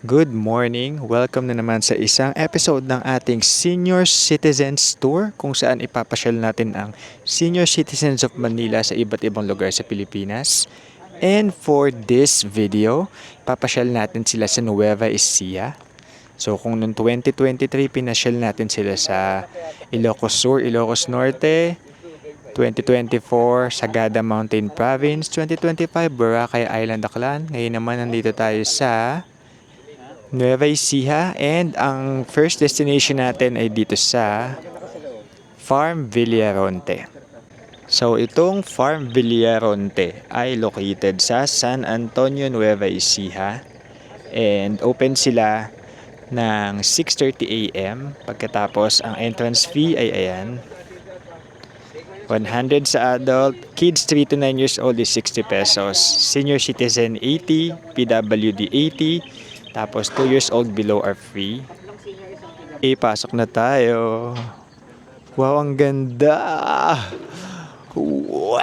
Good morning! Welcome na naman sa isang episode ng ating Senior Citizens Tour kung saan ipapasyal natin ang senior citizens of Manila sa iba't ibang lugar sa Pilipinas. And for this video, papasyal natin sila sa Nueva Ecija. So kung noong 2023 pinasyal natin sila sa Ilocos Sur, Ilocos Norte, 2024 Sagada Mountain Province, 2025 Boracay Island, Aklan. Ngayon naman nandito tayo sa Nueva Ecija, and ang first destination natin ay dito sa Farm Villaronte. So itong Farm Villaronte ay located sa San Antonio, Nueva Ecija, and open sila ng 6:30 AM. Pagkatapos ang entrance fee ay ayan, 100 sa adult, kids 3 to 9 years old is 60 pesos, senior citizen 80, PWD 80, tapos 2 years old below are free. Pasok na tayo. Wow, ang ganda! Wow!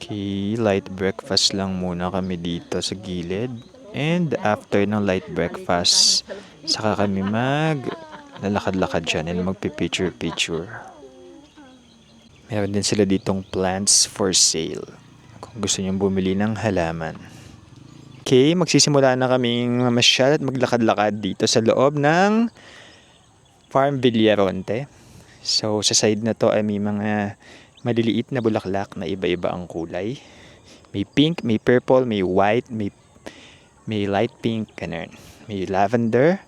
Okay, light breakfast lang muna kami dito sa gilid. And after ng light breakfast, saka kami lalakad-lakad dyan and magpipicture-picture. Meron din sila ditong plants for sale kung gusto nyong bumili ng halaman. Okay, magsisimula na kaming mamasyal at maglakad-lakad dito sa loob ng Farm Villaronte. So sa side na to ay may mga maliliit na bulaklak na iba-iba ang kulay. May pink, may purple, may white, may light pink, ganun. May lavender.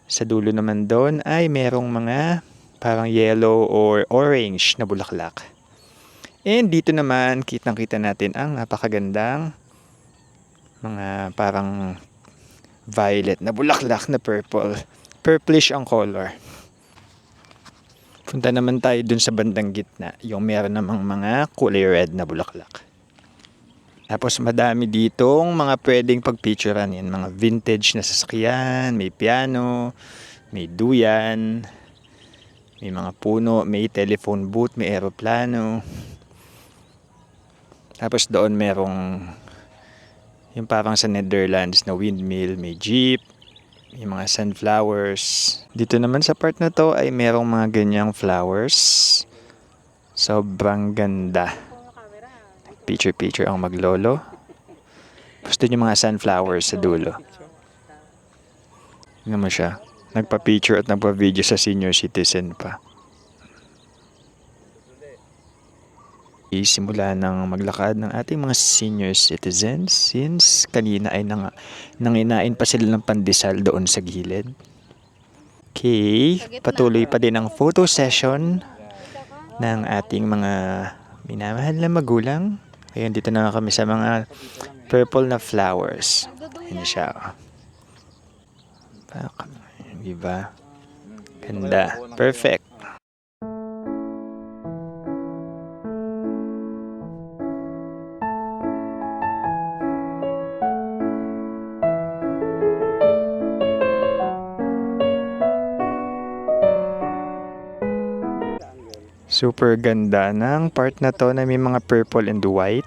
Sa dulo naman doon ay merong mga parang yellow or orange na bulaklak. And dito naman, kitang-kita natin ang napakagandang mga parang violet na bulaklak na purple. Purplish ang color. Punta naman tayo dun sa bandang gitna, yung meron namang mga kulay red na bulaklak. Tapos madami ditong mga pwedeng pagpicturean yan. Mga vintage na sasakyan, may piano, may duyan, may mga puno, may telephone booth, may eroplano. Tapos doon merong yung parang sa Netherlands na windmill, may jeep, may mga sunflowers. Dito naman sa part na to ay merong mga ganyang flowers. Sobrang ganda. Picture ang maglolo. Gusto niyo mga sunflowers sa dulo. Tingnan mo siya. Nagpa-picture at nagpa-video sa senior citizen pa. Simula ng maglakad ng ating mga senior citizens since kanina ay nanginain pa sila ng pandesal doon sa gilid. Okay, patuloy pa din ang photo session ng ating mga minamahal na magulang. Ayun, dito na kami sa mga purple na flowers. Ayun siya. Diba? Ganda. Perfect. Super ganda ng part na to na may mga purple and white.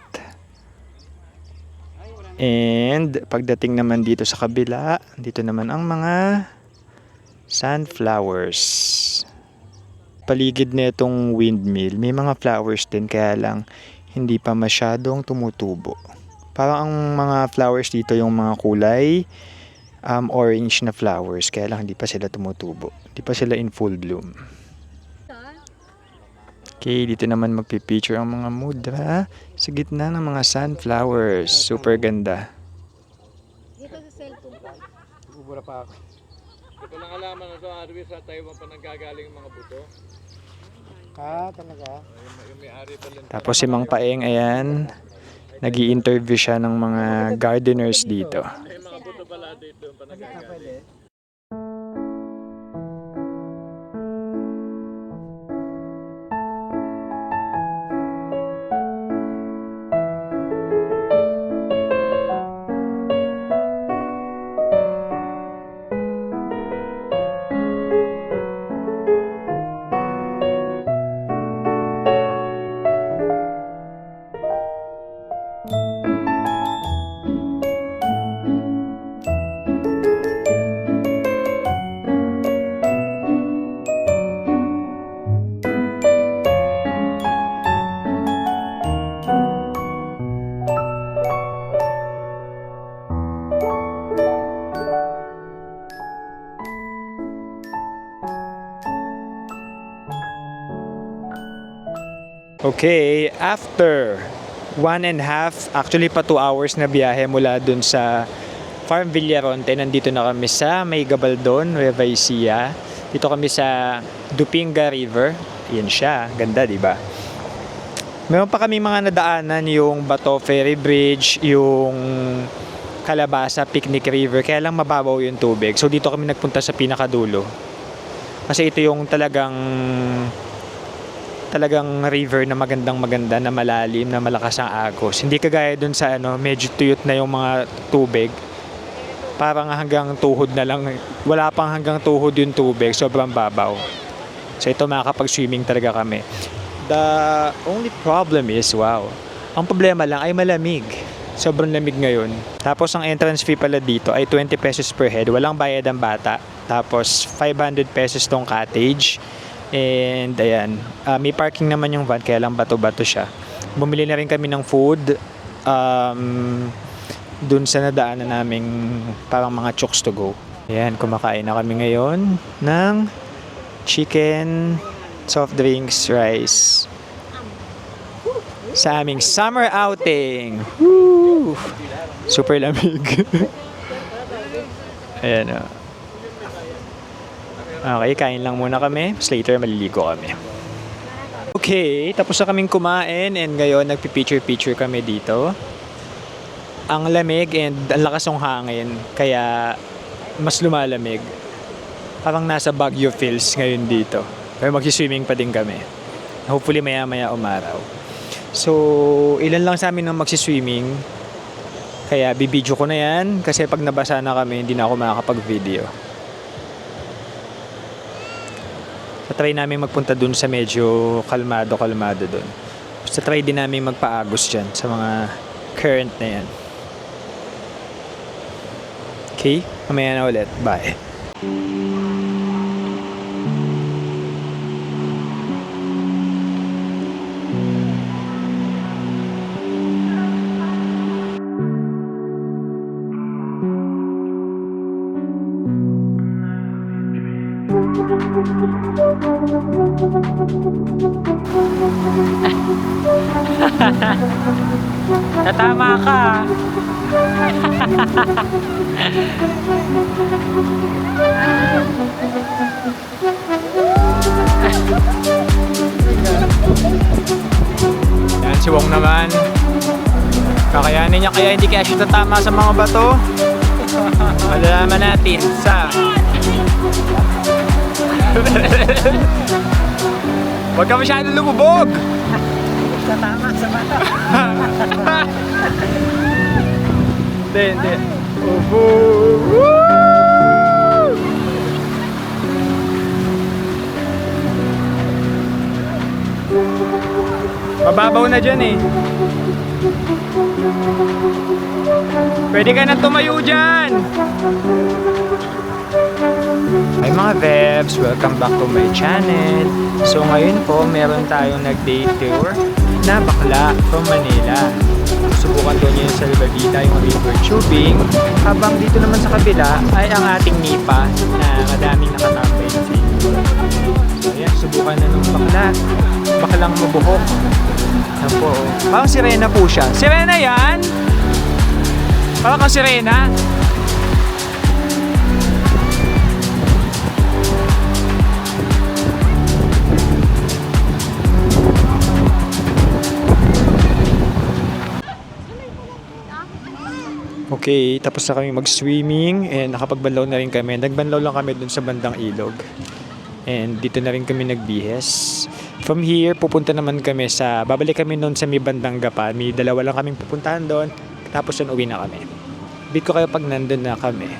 And pagdating naman dito sa kabila, dito naman ang mga sunflowers. Paligid na itong windmill, may mga flowers din kaya lang hindi pa masyadong tumutubo. Parang ang mga flowers dito yung mga kulay orange na flowers kaya lang hindi pa sila tumutubo. Hindi pa sila in full bloom. Okay, dito naman magpipicture ang mga mudra sa gitna ng mga sunflowers. Super ganda. Dito sa cellphone ko. Bubura pa ako. Ito lang alaman na sa Arwi sa Taiwan pa nanggagaling mga buto. Talaga? Yung may-ari pala. Tapos si Mang Paeng, ayan, nag-i-interview siya ng mga gardeners dito. May mga buto pala dito pa nanggagaling. Okay, after 1.5, actually pa 2 hours na biyahe mula dun sa Farm Villaronte, nandito na kami sa May Gabaldon, Nueva Ecija. Dito kami sa Dupinga River. Yan siya, ganda, di ba? Meron pa kami mga nadaanan, yung Bato Ferry Bridge, yung Calabasa Picnic River, kaya lang mababaw yung tubig. So dito kami nagpunta sa pinakadulo. Kasi ito yung talagang river na maganda na malalim, na malakas ang agos. Hindi kagaya dun sa medyo tuyot na yung mga tubig. Parang hanggang tuhod na lang. Wala pang hanggang tuhod yung tubig, sobrang babaw. So ito makakapag-swimming talaga kami. The only problem is, ang problema lang ay malamig. Sobrang lamig ngayon. Tapos ang entrance fee pala dito ay 20 pesos per head. Walang bayad ang bata. Tapos 500 pesos tong cottage. And ayan, may parking naman yung van, kaya lang bato-bato siya. Bumili na rin kami ng food dun sa nadaanan naming parang mga chooks to go. Ayan, kumakain na kami ngayon ng chicken, soft drinks, rice sa aming summer outing. Woo! Super lamig. Ayan o. Okay, kain lang muna kami. Tapos later, maliligo kami. Okay, tapos na kaming kumain and ngayon nagpi-picture kami dito. Ang lamig and ang lakas ng hangin, kaya mas lumalamig. Parang nasa Baguio feels ngayon dito. Pero magsiswimming pa din kami. Hopefully maya-maya umaraw. So, ilan lang sa amin ang magsiswimming. Kaya bibidyo ko na yan kasi pag nabasa na kami, hindi na ako makakapag-video. So, try namin magpunta dun sa medyo kalmado dun. So, try din namin magpaagos dyan sa mga current na yan. Okay, mamaya na ulit. Bye. Tatama ka. Yan si Wong naman. Kakayanin niya, kaya hindi kaya siya tatama sa mga bato. Malalaman natin sa Huwag ka masyado lumubog. Tatama sa mata. Hindi. Opo. Mababaw na dyan eh. Pwede ka na tumayo dyan. Hi mga Vebs! Welcome back to my channel. So ngayon po, meron tayong nag-day tour na bakla from Manila. Subukan doon yung salbabida, yung river tubing. Habang dito naman sa kabila ay ang ating nipa na madaming nakatambay na figure. So ayan, subukan na nung bakla. Baklang mabuhok. Yan po. Parang sirena po siya. Sirena yan? Parang kang sirena? Okay, tapos na kami mag-swimming and nakapagbanlaw na rin kami. Nagbanlaw lang kami dun sa bandang ilog. And dito na rin kami nagbihes. From here, pupunta naman kami babalik kami nun sa may bandang Gapan. May dalawa lang kaming pupuntahan doon. Tapos yun, uwi na kami. Beat ko kayo pag nandun na kami.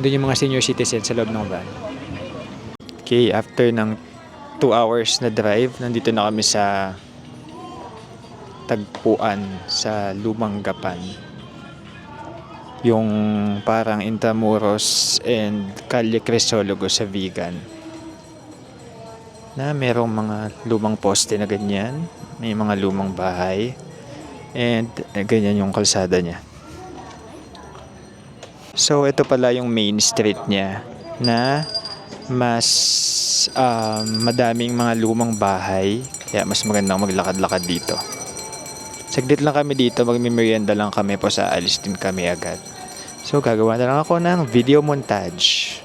Doon yung mga senior citizens sa loob ng van. Okay, after ng 2 hours na drive, nandito na kami sa tagpuan sa Lumang Gapan. Yung parang Intramuros and Calle Crisologo sa Vigan. Na merong mga lumang poste na ganyan. May mga lumang bahay. And ganyan yung kalsada niya. So ito pala yung main street niya na mas madaming mga lumang bahay. Kaya mas magandang maglakad-lakad dito. Saglit lang kami dito, magmimerienda lang kami po sa alis din kami agad. So gagawa na lang ako ng video montage.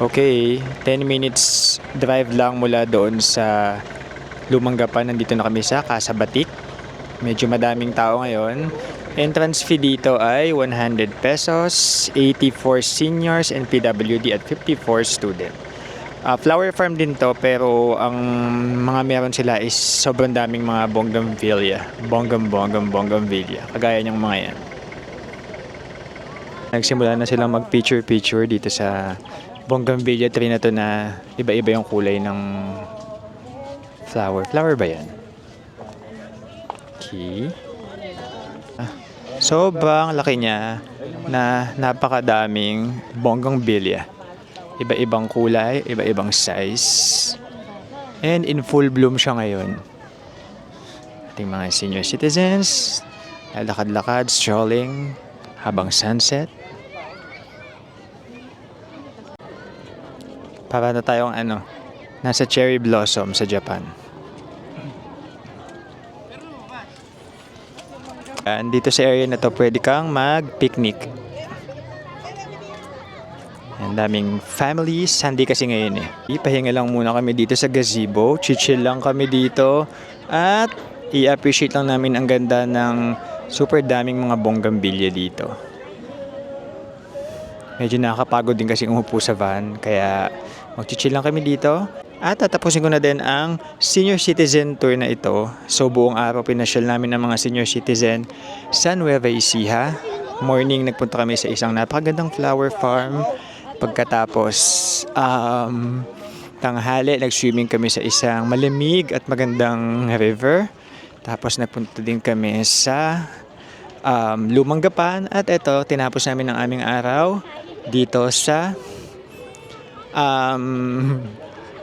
Okay, 10 minutes drive lang mula doon sa Lumanggapan. Nandito na kami sa Casa Batik. Medyo madaming tao ngayon. Entrance fee dito ay 100 pesos, 84 seniors and PWD at 54 student. Flower farm din to, pero ang mga meron sila is sobrang daming mga bougainvillea. Bougainvillea. Kagaya niyang mga yan. Nagsimula na silang mag-picture dito sa bougainvillea tree na to na iba-iba yung kulay ng flower. Flower ba yan? Okay. Sobrang laki niya na napakadaming bougainvillea. Iba-ibang kulay, iba-ibang size. And in full bloom siya ngayon. Ating mga senior citizens, lakad-lakad, strolling, habang sunset. Para na tayong nasa cherry blossom sa Japan. Dito sa area na to, pwede kang mag-picnic. Ang daming families, Sunday kasi ngayon eh. Ipahinga lang muna kami dito sa gazebo, chill lang kami dito, at i-appreciate lang namin ang ganda ng super daming mga bougainvillea dito. Medyo nakakapagod din kasi umupo sa van, kaya mag-chill lang kami dito. At tatapusin ko na din ang senior citizen tour na ito. So buong araw pinasyal namin ang mga senior citizen sa Nueva Ecija. Morning nagpunta kami sa isang napakagandang flower farm. Pagkatapos tanghali nag-swimming kami sa isang malamig at magandang river. Tapos nagpunta din kami sa Lumanggapan. At ito, tinapos namin ang aming araw dito sa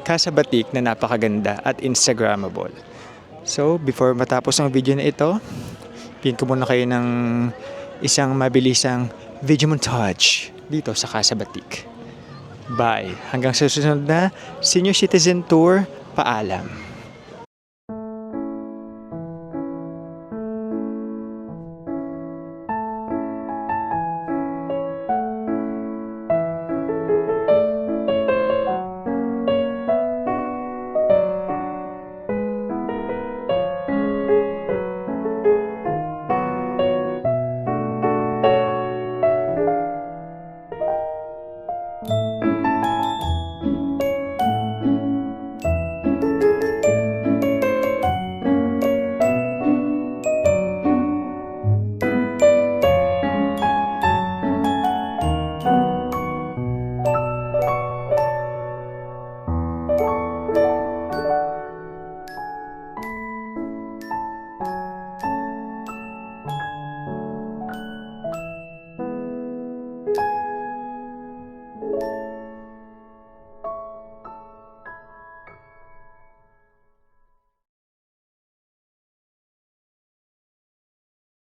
Casa Batik na napakaganda at Instagrammable. So, before matapos ang video na ito, pin ko muna kayo ng isang mabilisang video montage dito sa Casa Batik. Bye! Hanggang sa susunod na Senior Citizen Tour, paalam!